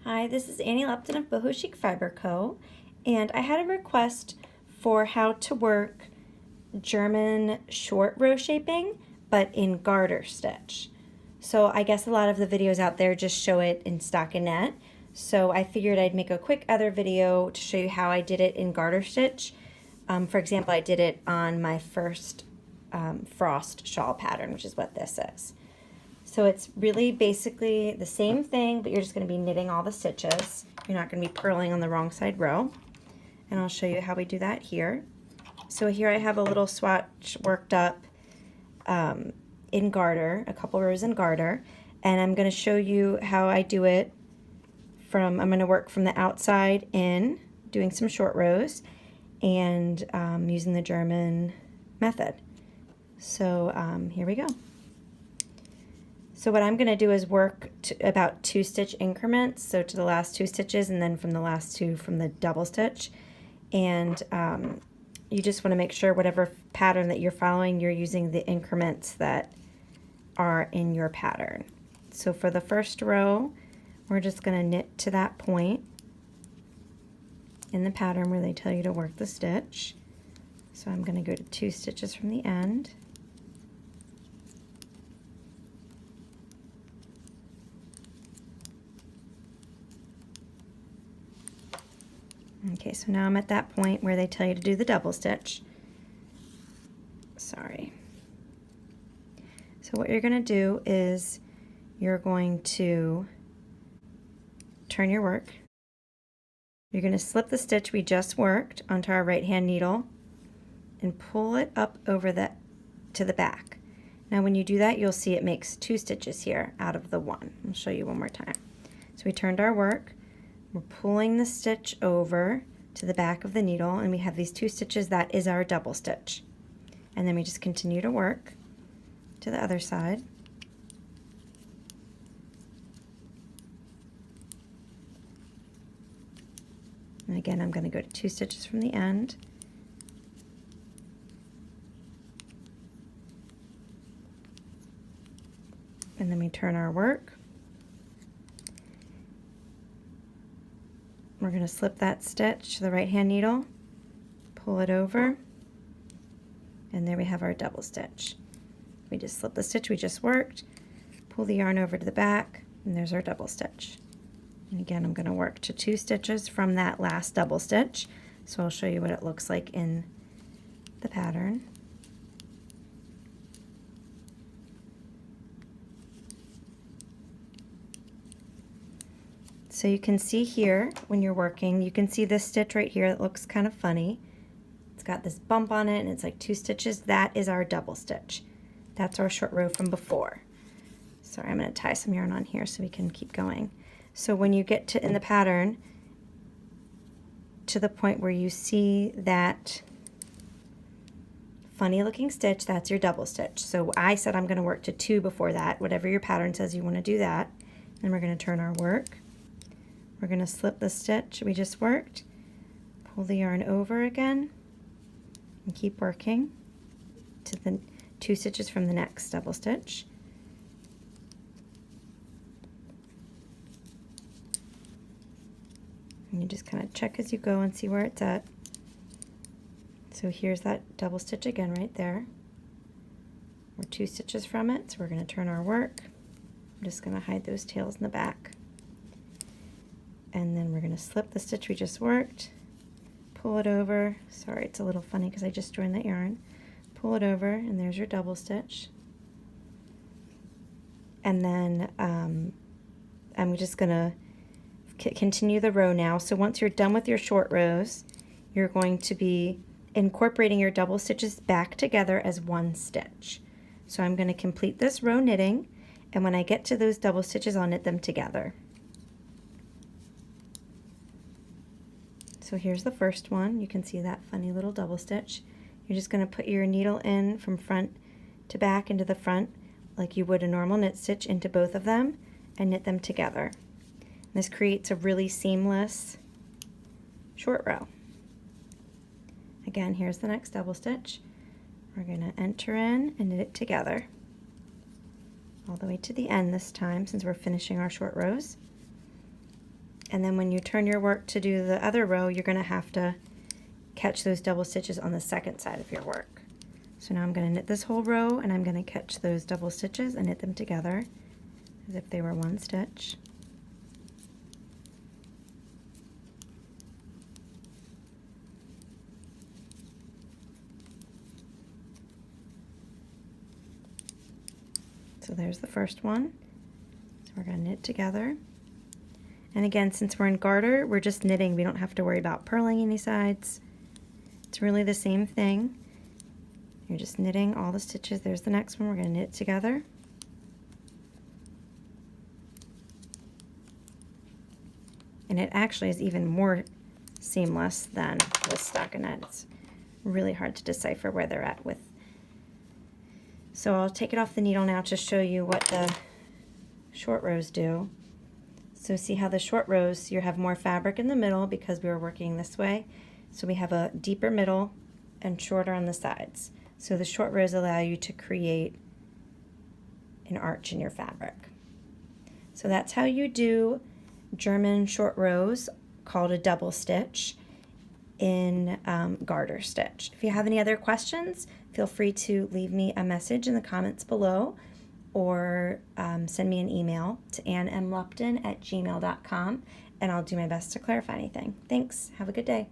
Hi, this is Annie Lupton of Boho Chic Fiber Co. And I had a request for how to work German short row shaping, but in garter stitch. So I guess a lot of the videos out there just show it in stockinette. So I figured I'd make a quick other video to show you how I did it in garter stitch. For example, I did it on my first frost shawl pattern, which is what this is. So it's really basically the same thing, but you're just going to be knitting all the stitches. You're not going to be purling on the wrong side row. And I'll show you how we do that here. So here I have a little swatch worked up in garter, a couple rows in garter, and I'm going to show you how I do it I'm going to work from the outside in, doing some short rows, and using the German method. So here we go. So what I'm going to do is work about 2 stitch increments, so to the last 2 stitches and then from the last 2 from the double stitch. And you just want to make sure whatever pattern that you're following, you're using the increments that are in your pattern. So for the first row, we're just going to knit to that point in the pattern where they tell you to work the stitch. So I'm going to go to 2 stitches from the end. Okay, so now I'm at that point where they tell you to do the double stitch. Sorry. So what you're going to do is you're going to turn your work. You're going to slip the stitch we just worked onto our right hand needle and pull it up over to the back. Now when you do that, you'll see it makes 2 stitches here out of the 1. I'll show you one more time. So we turned our work. We're pulling the stitch over to the back of the needle, and we have these 2 stitches. That is our double stitch. And then we just continue to work to the other side. And again, I'm going to go to 2 stitches from the end. And then we turn our work. We're going to slip that stitch to the right hand needle, pull it over, and there we have our double stitch. We just slip the stitch we just worked, pull the yarn over to the back, and there's our double stitch. And again, I'm going to work to 2 stitches from that last double stitch, so I'll show you what it looks like in the pattern. So you can see here when you're working, you can see this stitch right here that looks kind of funny. It's got this bump on it and it's like 2 stitches. That is our double stitch. That's our short row from before. Sorry, I'm going to tie some yarn on here so we can keep going. So when you get to in the pattern to the point where you see that funny looking stitch, that's your double stitch. So I said I'm going to work to 2 before that. Whatever your pattern says you want to do that. Then we're going to turn our work. We're going to slip the stitch we just worked, pull the yarn over again, and keep working to the 2 stitches from the next double stitch. And you just kind of check as you go and see where it's at. So here's that double stitch again right there. We're 2 stitches from it, so we're going to turn our work. I'm just going to hide those tails in the back. And then we're going to slip the stitch we just worked, pull it over. Sorry, it's a little funny because I just joined the yarn. Pull it over, and there's your double stitch. And then I'm just going to continue the row now. So once you're done with your short rows, you're going to be incorporating your double stitches back together as 1 stitch. So I'm going to complete this row knitting, and when I get to those double stitches, I'll knit them together. So here's the first one. You can see that funny little double stitch. You're just going to put your needle in from front to back into the front like you would a normal knit stitch into both of them and knit them together. This creates a really seamless short row. Again, here's the next double stitch. We're going to enter in and knit it together all the way to the end this time since we're finishing our short rows. And then when you turn your work to do the other row, you're going to have to catch those double stitches on the second side of your work. So now I'm going to knit this whole row, and I'm going to catch those double stitches and knit them together as if they were one stitch. So there's the first one. So we're going to knit together. And again, since we're in garter, we're just knitting. We don't have to worry about purling any sides. It's really the same thing. You're just knitting all the stitches. There's the next one. We're going to knit together. And it actually is even more seamless than the stockinette. It's really hard to decipher where they're at with. So I'll take it off the needle now to show you what the short rows do. So see how the short rows, you have more fabric in the middle because we were working this way. So we have a deeper middle and shorter on the sides. So the short rows allow you to create an arch in your fabric. So that's how you do German short rows, called a double stitch, in garter stitch. If you have any other questions, feel free to leave me a message in the comments below, or send me an email to annemlupton@gmail.com, and I'll do my best to clarify anything. Thanks. Have a good day.